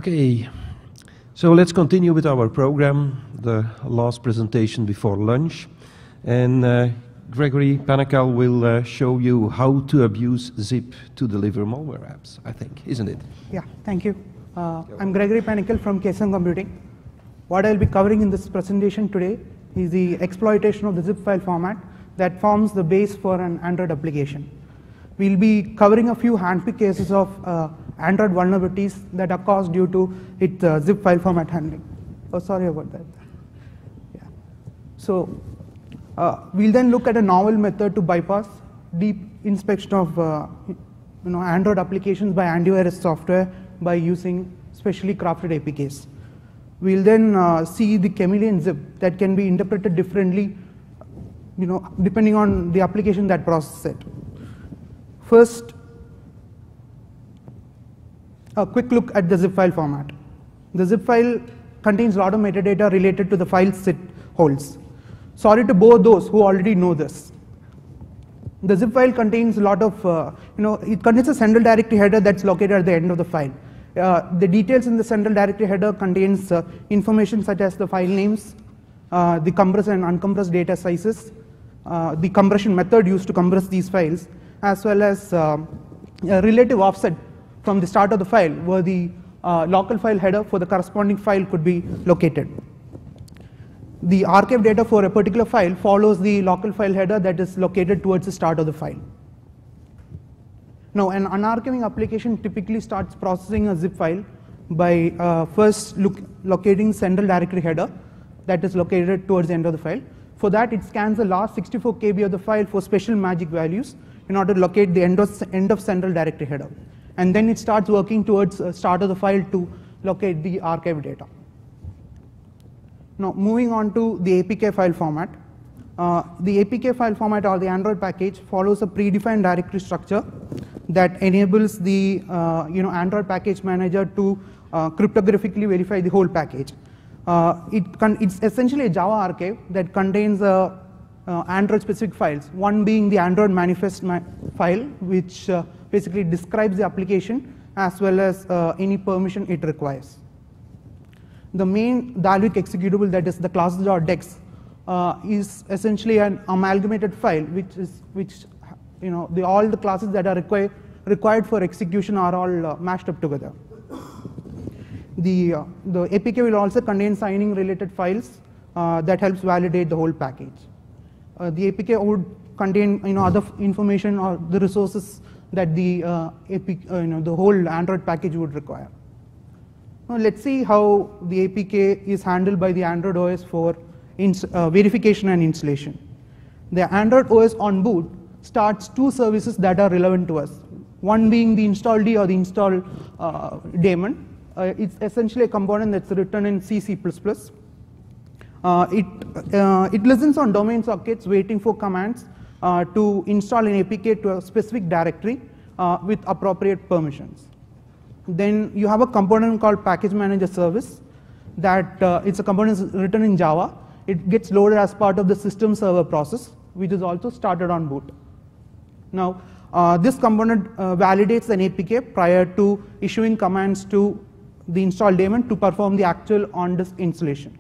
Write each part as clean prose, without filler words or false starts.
Okay, so let's continue with our program, the last presentation before lunch. And Gregory Panakkal will show you how to abuse ZIP to deliver malware apps, I think, isn't it? Yeah, thank you. I'm Gregory Panakkal from KSM Computing. What I'll be covering in this presentation today is the exploitation of the zip file format that forms the base for an Android application. We'll be covering a few handpicked cases of Android vulnerabilities that are caused due to its zip file format handling. Oh, sorry about that. Yeah. So we'll then look at a novel method to bypass deep inspection of Android applications by antivirus software by using specially crafted APKs. We'll then see the Chameleon ZIP that can be interpreted differently, depending on the application that processes it. First, a quick look at the zip file format. The zip file contains a lot of metadata related to the files it holds. Sorry to bore those who already know this. The zip file contains a lot of, it contains a central directory header that's located at the end of the file. The details in the central directory header contains information such as the file names, the compressed and uncompressed data sizes, the compression method used to compress these files, as well as a relative offset from the start of the file where the local file header for the corresponding file could be located. The archive data for a particular file follows the local file header that is located towards the start of the file. Now, an unarchiving application typically starts processing a zip file by first locating central directory header that is located towards the end of the file. For that, it scans the last 64 KB of the file for special magic values in order to locate the end of central directory header. And then it starts working towards the start of the file to locate the archive data. Now, moving on to the APK file format. The APK file format, or the Android package, follows a predefined directory structure that enables the Android package manager to cryptographically verify the whole package. It's essentially a Java archive that contains Android-specific files, one being the Android manifest file, which basically describes the application as well as any permission it requires. The main Dalvik executable, that is the classes.dex, is essentially an amalgamated file, all the classes that are required for execution are all mashed up together. The APK will also contain signing related files that helps validate the whole package. The APK would contain other information or the resources that the the whole Android package would require. Now let's see how the APK is handled by the Android OS for verification and installation. The Android OS on boot starts two services that are relevant to us. One being the install-d or the install daemon. It's essentially a component that's written in C++. It listens on domain sockets waiting for commands to install an APK to a specific directory with appropriate permissions. Then you have a component called package manager service that it's a component written in Java. It gets loaded as part of the system server process, which is also started on boot. Now, this component validates an APK prior to issuing commands to the install daemon to perform the actual on-disk installation.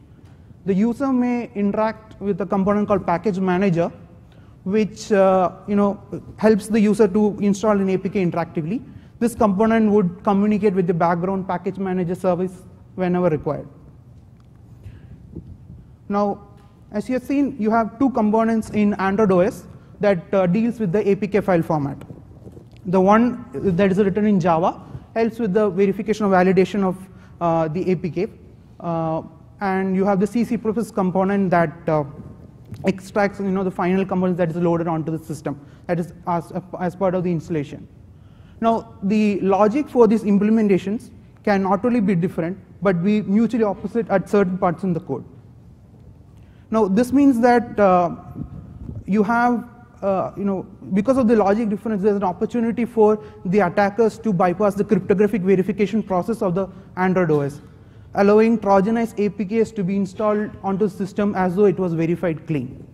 The user may interact with a component called package manager, which helps the user to install an APK interactively. This component would communicate with the background package manager service whenever required. Now, as you have seen, you have two components in Android OS that deals with the APK file format. The one that is written in Java helps with the verification or validation of the APK. And you have the C++ component that extracts the final component that is loaded onto the system, that is as part of the installation. Now, the logic for these implementations can not only be different, but be mutually opposite at certain parts in the code. Now, this means that you have, because of the logic difference, there's an opportunity for the attackers to bypass the cryptographic verification process of the Android OS, allowing Trojanized APKs to be installed onto the system as though it was verified clean.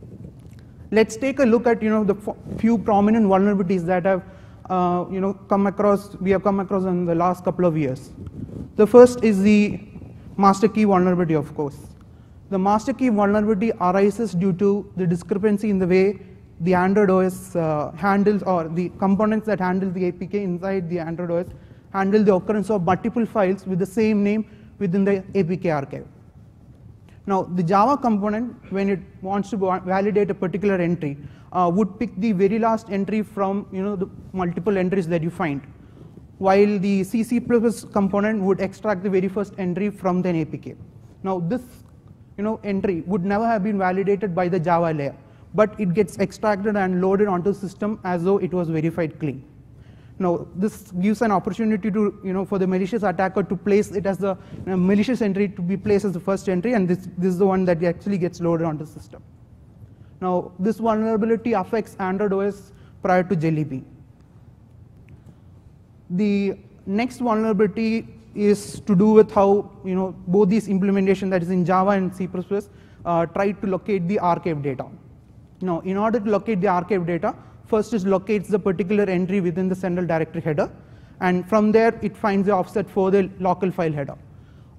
Let's take a look at the few prominent vulnerabilities that have we have come across in the last couple of years. The first is the Masterkey vulnerability, of course. The Masterkey vulnerability arises due to the discrepancy in the way the Android OS handles, or the components that handle the APK inside the Android OS handle the occurrence of multiple files with the same name within the APK archive. Now, the Java component, when it wants to validate a particular entry, would pick the very last entry from the multiple entries that you find, while the C++ component would extract the very first entry from the APK. Now, this entry would never have been validated by the Java layer, but it gets extracted and loaded onto the system as though it was verified clean. Now, this gives an opportunity to, for the malicious attacker to place it as the malicious entry to be placed as the first entry, and this is the one that actually gets loaded onto the system. Now, this vulnerability affects Android OS prior to Jelly Bean. The next vulnerability is to do with how both these implementation, that is in Java and C++, try to locate the archive data. Now, in order to locate the archive data, first it locates the particular entry within the central directory header, and from there it finds the offset for the local file header.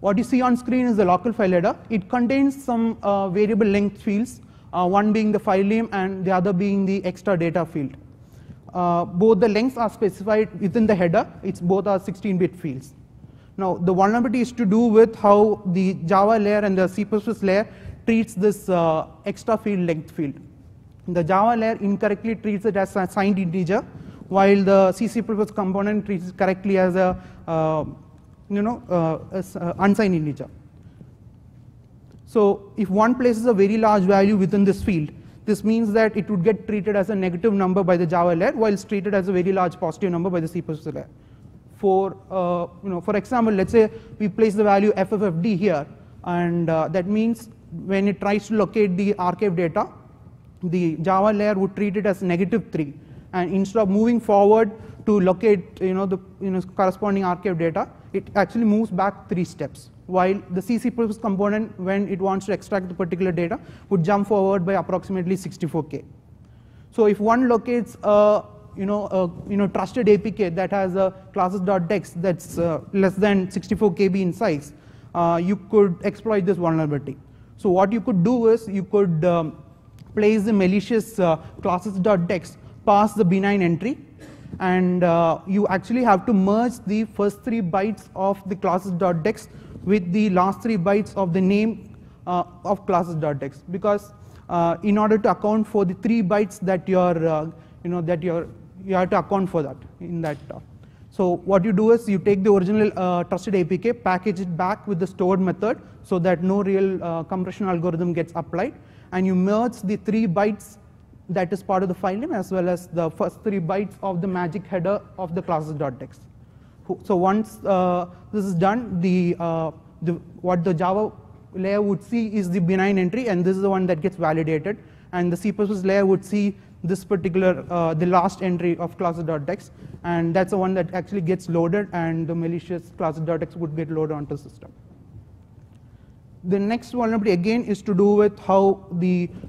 What you see on screen is the local file header. It contains some variable length fields, one being the file name and the other being the ExtraData field. Both the lengths are specified within the header. Both are 16-bit fields. Now, the vulnerability is to do with how the Java layer and the C++ layer treats this extra field length field. The Java layer incorrectly treats it as a signed integer, while the C++ component treats it correctly as a unsigned integer. So if one places a very large value within this field, this means that it would get treated as a negative number by the Java layer, while it's treated as a very large positive number by the C++ layer. For example, let's say we place the value FFFD here, and that means when it tries to locate the archive data, the Java layer would treat it as -3, and instead of moving forward to locate the corresponding archive data, it actually moves back 3 steps. While the C++ component, when it wants to extract the particular data, would jump forward by approximately 64K. So if one locates a trusted APK that has a classes.dex that's less than 64 KB in size, you could exploit this vulnerability. So what you could do is you could place the malicious classes.dex past the benign entry, and you actually have to merge the first 3 bytes of the classes.dex with the last 3 bytes of the name of classes.dex, because in order to account for the 3 bytes that you have to account for that in that. So what you do is you take the original trusted APK, package it back with the stored method so that no real compression algorithm gets applied, and you merge the 3 bytes that is part of the file name as well as the first 3 bytes of the magic header of the classes.dex. So once this is done, what the Java layer would see is the benign entry, and this is the one that gets validated, and the C++ layer would see this particular, the last entry of classes.dex, and that's the one that actually gets loaded, and the malicious classes.dex would get loaded onto the system. The next vulnerability again is to do with how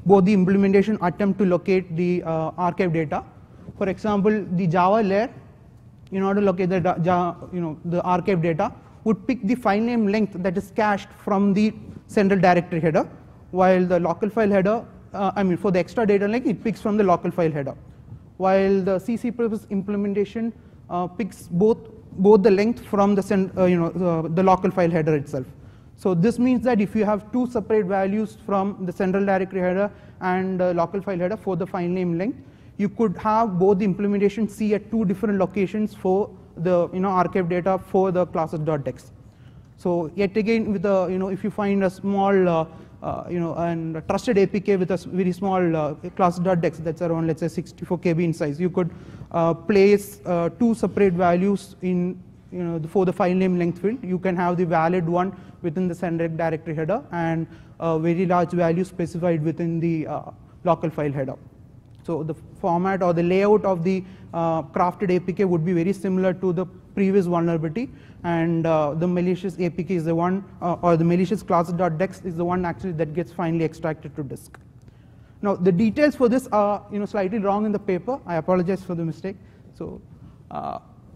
both the implementation attempt to locate the archive data. For example, the Java layer, in order to locate the archive data, would pick the file name length that is cached from the central directory header, while the local file header, for the extra data length, it picks from the local file header, while the C++ implementation picks both the length from the local file header itself. So this means that if you have 2 separate values from the central directory header and local file header for the file name length, you could have both the implementation see at 2 different locations for the archive data for the classes.dex. So yet again, with if you find a small and a trusted APK with a very small classes.dex that's around, let's say, 64 KB in size, you could place 2 separate values in for the file name length field. You can have the valid one within the central directory header and a very large value specified within the local file header. So the format or the layout of the crafted APK would be very similar to the previous vulnerability, and the malicious APK is the one, or the malicious classes.dex is the one actually that gets finally extracted to disk. Now the details for this are slightly wrong in the paper. I apologize for the mistake. So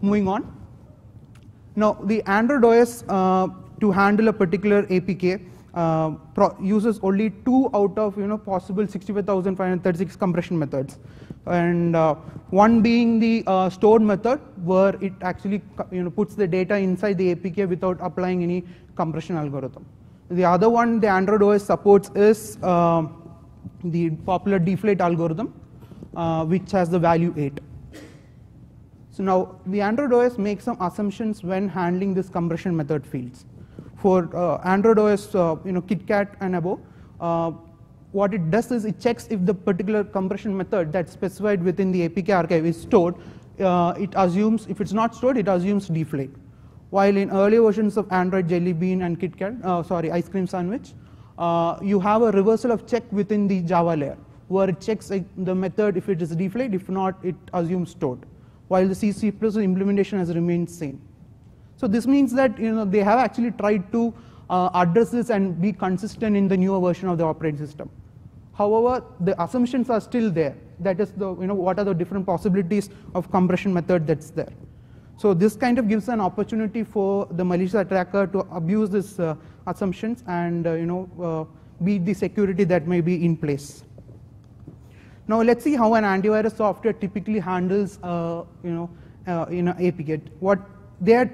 moving on. Now, the Android OS to handle a particular APK uses only 2 out of possible 65,536 compression methods, and one being the stored method, where it actually puts the data inside the APK without applying any compression algorithm. The other one the Android OS supports is the popular deflate algorithm, which has the value 8. So now the Android OS makes some assumptions when handling this compression method fields. For Android OS KitKat and above, what it does is it checks if the particular compression method that's specified within the APK archive is stored. It assumes, if it's not stored, it assumes deflate. While in earlier versions of Android Jelly Bean and KitKat, Ice Cream Sandwich, you have a reversal of check within the Java layer, where it checks the method if it is deflate, if not, it assumes stored. While the C++ implementation has remained same. So this means that they have actually tried to address this and be consistent in the newer version of the operating system. However, the assumptions are still there. That is the what are the different possibilities of compression method that's there. So this kind of gives an opportunity for the malicious attacker to abuse these assumptions and beat the security that may be in place. Now let's see how an antivirus software typically handles in an APK. What they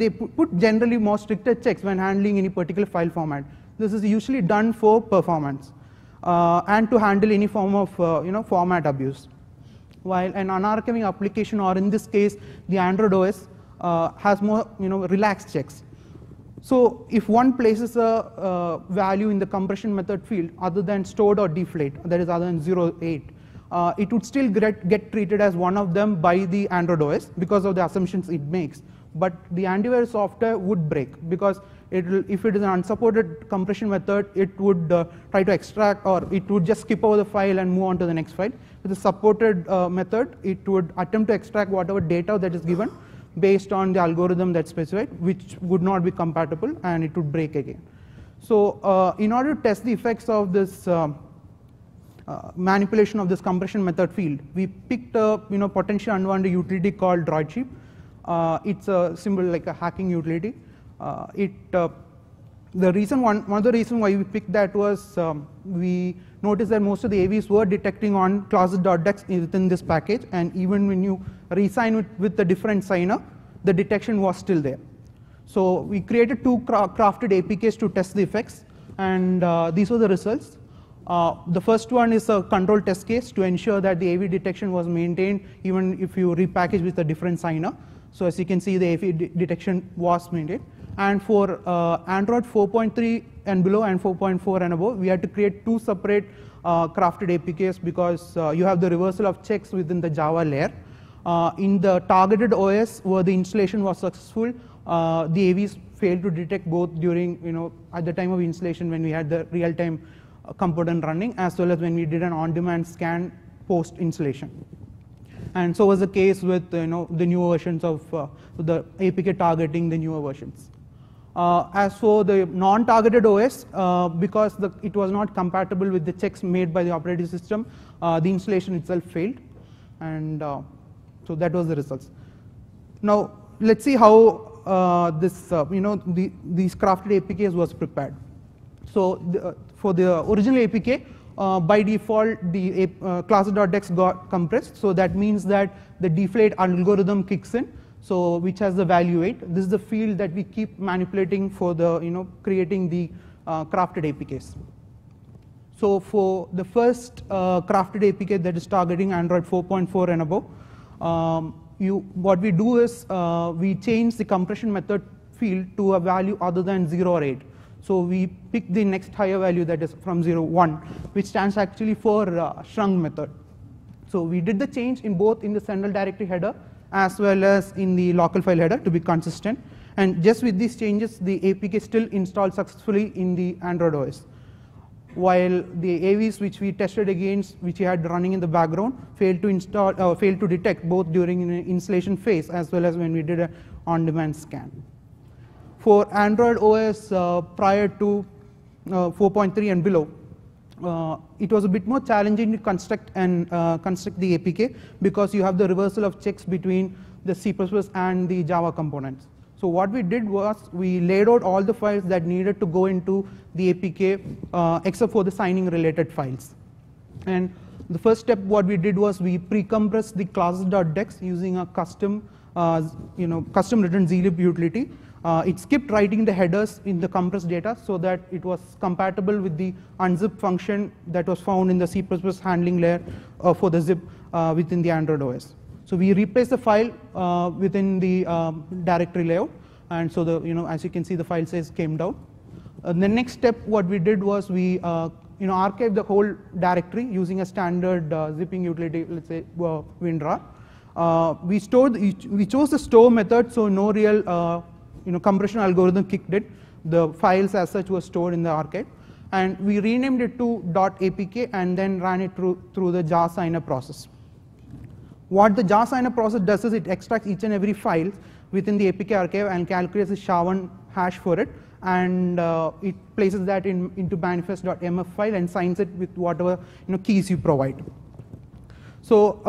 put generally more stricter checks when handling any particular file format. This is usually done for performance and to handle any form of format abuse. While an unarchiving application, or in this case the Android OS, has more relaxed checks. So if one places a value in the compression method field other than stored or deflate, that is other than 0, 8, it would still get treated as one of them by the Android OS because of the assumptions it makes. But the antivirus software would break, because if it is an unsupported compression method, it would try to extract, or it would just skip over the file and move on to the next file. With a supported method, it would attempt to extract whatever data that is given based on the algorithm that's specified, which would not be compatible, and it would break again. So in order to test the effects of this manipulation of this compression method field, we picked a potentially unwanted utility called Droidsheep. It's a symbol like a hacking utility. One of the reasons why we picked that was we noticed that most of the AVs were detecting on classes.dex within this package, and even when you resign with a different signer, the detection was still there. So we created 2 crafted APKs to test the effects, and these were the results. The first one is a control test case to ensure that the AV detection was maintained even if you repackage with a different signer. So as you can see, the AV detection was maintained. And for Android 4.3 and below and 4.4 and above, we had to create 2 separate crafted APKs, because you have the reversal of checks within the Java layer. In the targeted OS, where the installation was successful, the AVs failed to detect both during, at the time of installation when we had the real-time component running, as well as when we did an on-demand scan post-installation. And so was the case with the newer versions of the APK targeting the newer versions. As for the non-targeted OS, because it was not compatible with the checks made by the operating system, the installation itself failed, and so that was the results. Now let's see how these crafted APKs was prepared. So for the original APK, by default, the classes.dex got compressed. So that means that the deflate algorithm kicks in, so which has the value 8. This is the field that we keep manipulating for the creating the crafted APKs. So for the first crafted APK that is targeting Android 4.4 and above, what we do is we change the compression method field to a value other than 0 or 8. So we pick the next higher value, that is from 0, 1, which stands actually for shrunk method. So we did the change in both in the central directory header as well as in the local file header to be consistent. And just with these changes, the APK still installed successfully in the Android OS. While the AVs which we tested against, which we had running in the background, failed to detect both during the installation phase as well as when we did an on-demand scan. For Android OS prior to 4.3 and below, it was a bit more challenging to construct the APK, because you have the reversal of checks between the C++ and the Java components. So what we did was we laid out all the files that needed to go into the APK except for the signing related files. And the first step what we did was we pre-compressed the classes.dex using a custom written zlib utility. It skipped writing the headers in the compressed data so that it was compatible with the unzip function that was found in the C++ handling layer for the zip within the Android OS. So we replaced the file within the directory layout, and so the as you can see the file size came down. The next step what we did was we archived the whole directory using a standard zipping utility, let's say WinRAR. We chose the store method, so no real compression algorithm kicked it. The files as such were stored in the archive, and we renamed it to .apk and then ran it through the jar signer process. What the jar signer process does is it extracts each and every file within the APK archive and calculates a SHA-1 hash for it, and it places that into manifest.mf file and signs it with whatever keys you provide. So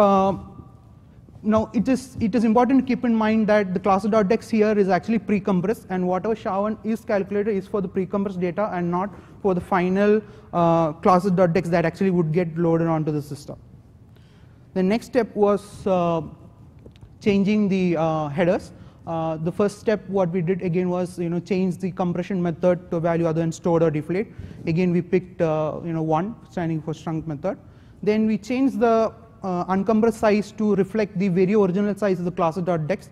now it is important to keep in mind that the classes.dex here is actually pre-compressed, and whatever SHA-1 is calculated is for the pre-compressed data and not for the final classes.dex that actually would get loaded onto the system. The next step was changing the headers. The first step what we did again was change the compression method to a value other than stored or deflate. Again we picked 1 standing for strung method. Then we changed the uncompressed size to reflect the very original size of the classes.dex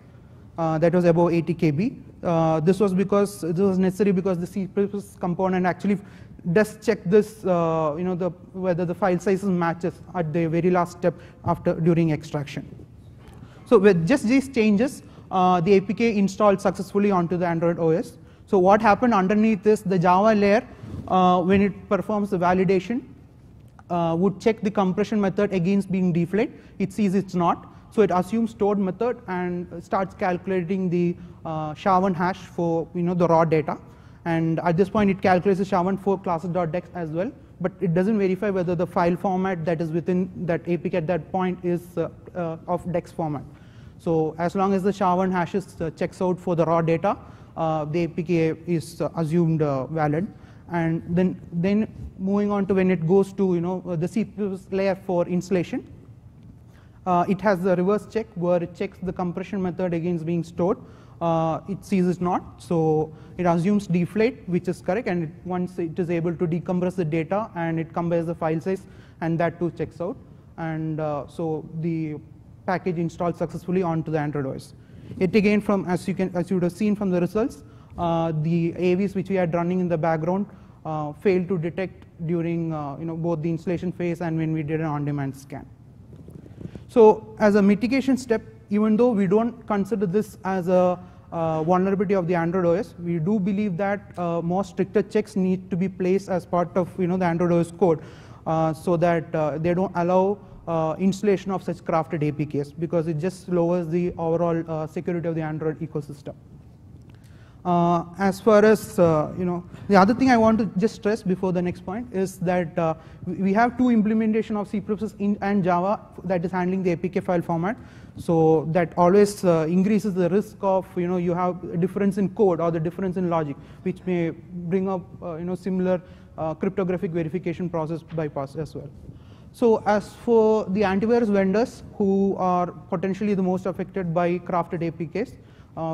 that was above 80 KB. This was necessary because the C++ component actually does check this whether the file sizes matches at the very last step during extraction. So with just these changes, the APK installed successfully onto the Android OS. So what happened underneath is the Java layer, when it performs the validation, would check the compression method against being deflate. It sees it's not, so it assumes stored method and starts calculating the SHA-1 hash for the raw data. And at this point, it calculates the SHA-1 for classes.dex as well, but it doesn't verify whether the file format that is within that APK at that point is of dex format. So as long as the SHA-1 hashes checks out for the raw data, the APK is assumed valid. And then moving on to when it goes to the C++ layer for installation, it has the reverse check where it checks the compression method against being stored. It sees it's not, so it assumes deflate, which is correct, and once it is able to decompress the data and it compares the file size, and that too checks out, and so the package installed successfully onto the Android OS. It again, as you would have seen from the results, the AVs which we had running in the background failed to detect during both the installation phase and when we did an on-demand scan. So as a mitigation step, even though we don't consider this as a vulnerability of the Android OS, we do believe that more stricter checks need to be placed as part of the Android OS code, so that they don't allow installation of such crafted APKs, because it just lowers the overall security of the Android ecosystem. As far as the other thing I want to just stress before the next point is that we have two implementation of C++ and Java that is handling the APK file format. So that always increases the risk of you have a difference in code or the difference in logic, which may bring up similar cryptographic verification process bypass as well. So as for the antivirus vendors who are potentially the most affected by crafted APKs,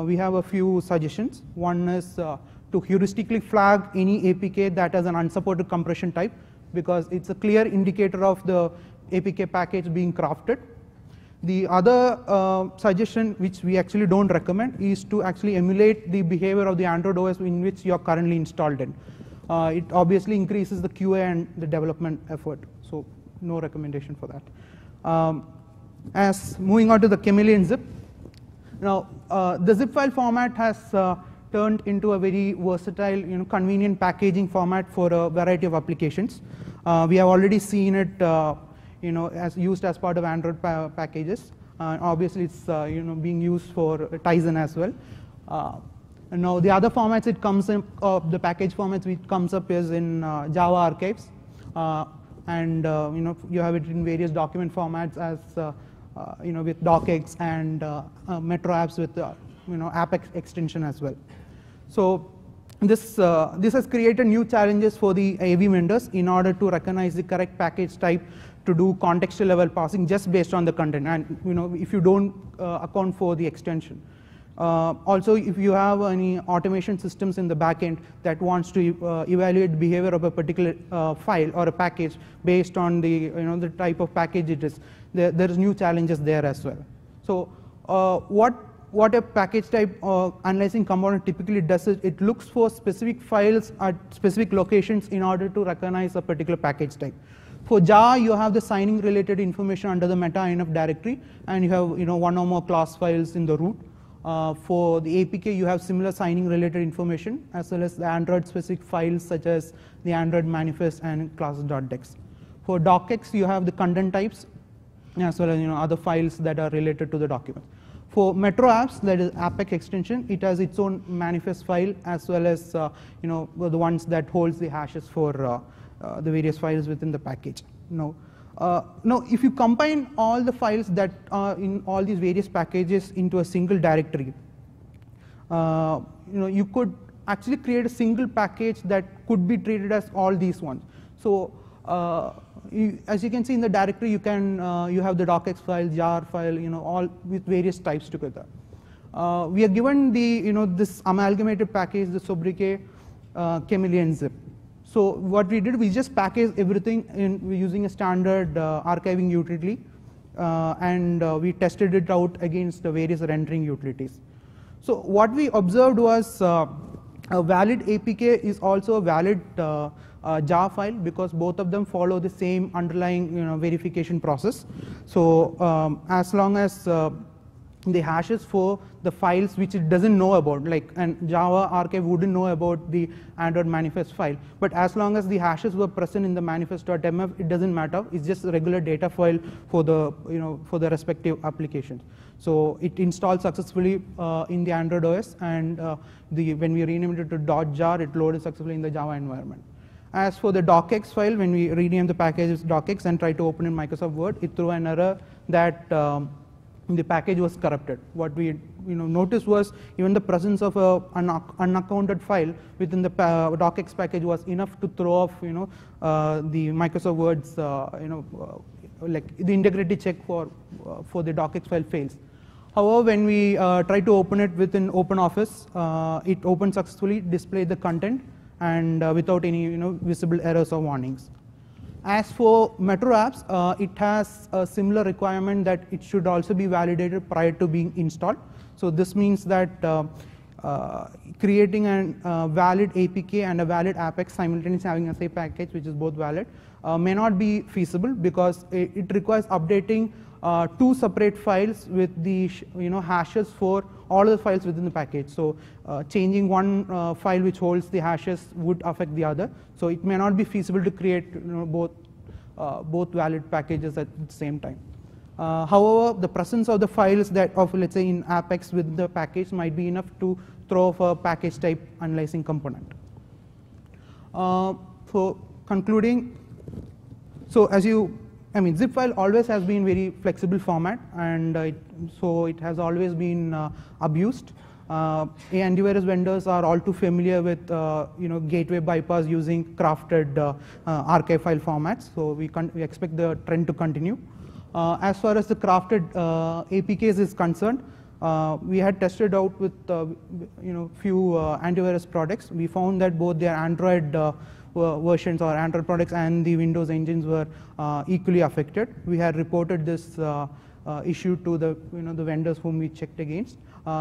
we have a few suggestions. One is to heuristically flag any APK that has an unsupported compression type, because it's a clear indicator of the APK package being crafted. The other suggestion, which we actually don't recommend, is to actually emulate the behavior of the Android OS in which you are currently installed in. It obviously increases the QA and the development effort, so no recommendation for that. As moving on to the Chameleon ZIP. Now, the zip file format has turned into a very versatile, convenient packaging format for a variety of applications. We have already seen it, as used as part of Android packages. Obviously, it's being used for Tizen as well. And now, the other formats it comes in, the package formats which comes up is in Java archives, and you have it in various document formats as with DOCX and Metro apps with APK extension as well. So this has created new challenges for the AV vendors in order to recognize the correct package type to do contextual level parsing just based on the content, and if you don't account for the extension. Also, if you have any automation systems in the backend that wants to evaluate behavior of a particular file or a package based on the the type of package it is, there is new challenges there as well. So what a package type analyzing component typically does is it looks for specific files at specific locations in order to recognize a particular package type. For Java, you have the signing related information under the meta-inf directory, and you have one or more class files in the root. For the APK, you have similar signing related information as well as the Android specific files such as the Android manifest and classes.dex. For DOCX, you have the content types as well as other files that are related to the document. For Metro apps, that is APK extension, it has its own manifest file as well as the ones that holds the hashes for the various files within the package. Now, if you combine all the files that are in all these various packages into a single directory, you could actually create a single package that could be treated as all these ones. So as you can see in the directory, you have the docx file, jar file, all with various types together. We are given the this amalgamated package, the sobriquet Chameleon ZIP. So what we did, we just packaged everything using a standard archiving utility, and we tested it out against the various rendering utilities. So what we observed was a valid APK is also a valid jar file because both of them follow the same underlying verification process. So as long as the hashes for the files which it doesn't know about, like and Java archive wouldn't know about the Android manifest file, but as long as the hashes were present in the manifest.mf, it doesn't matter. It's just a regular data file for the for the respective applications. So it installed successfully in the Android OS, and when we renamed it to .jar, it loaded successfully in the Java environment. As for the docx file, when we renamed the package as docx and tried to open in Microsoft Word, it threw an error that the package was corrupted. What we noticed was even the presence of an unaccounted file within the docx package was enough to throw off the Microsoft Word's like the integrity check for the docx file fails. However, when we try to open it within OpenOffice, it opened successfully, displayed the content, and without any visible errors or warnings. As for Metro apps, it has a similar requirement that it should also be validated prior to being installed. So this means that creating a valid APK and a valid APPX simultaneously having a same package which is both valid may not be feasible because it requires updating two separate files with the hashes for all the files within the package. So changing one file which holds the hashes would affect the other. So it may not be feasible to create both valid packages at the same time. However, the presence of the files let's say in APPX with the package might be enough to throw off a package type analyzing component. For concluding, so zip file always has been very flexible format, and so it has always been abused. Antivirus vendors are all too familiar with gateway bypass using crafted archive file formats. So we expect the trend to continue. As far as the crafted APKs is concerned, we had tested out with few antivirus products. We found that both their Android versions or Android products and the Windows engines were equally affected. We had reported this issue to the vendors whom we checked against.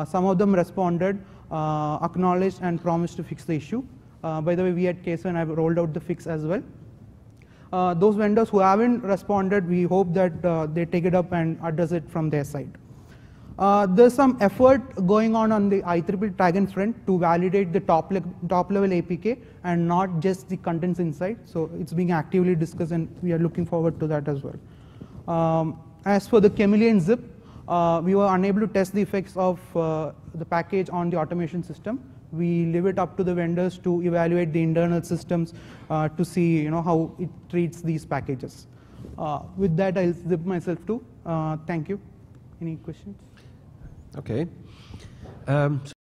Some of them responded, acknowledged, and promised to fix the issue. By the way, we at Case and have rolled out the fix as well. Those vendors who haven't responded, we hope that they take it up and address it from their side. There's some effort going on the IEEE Dragon front to validate the top level APK and not just the contents inside. So it's being actively discussed, and we are looking forward to that as well. As for the Chameleon ZIP, we were unable to test the effects of the package on the automation system. We leave it up to the vendors to evaluate the internal systems to see how it treats these packages. With that, I'll zip myself too. Thank you. Any questions? Okay.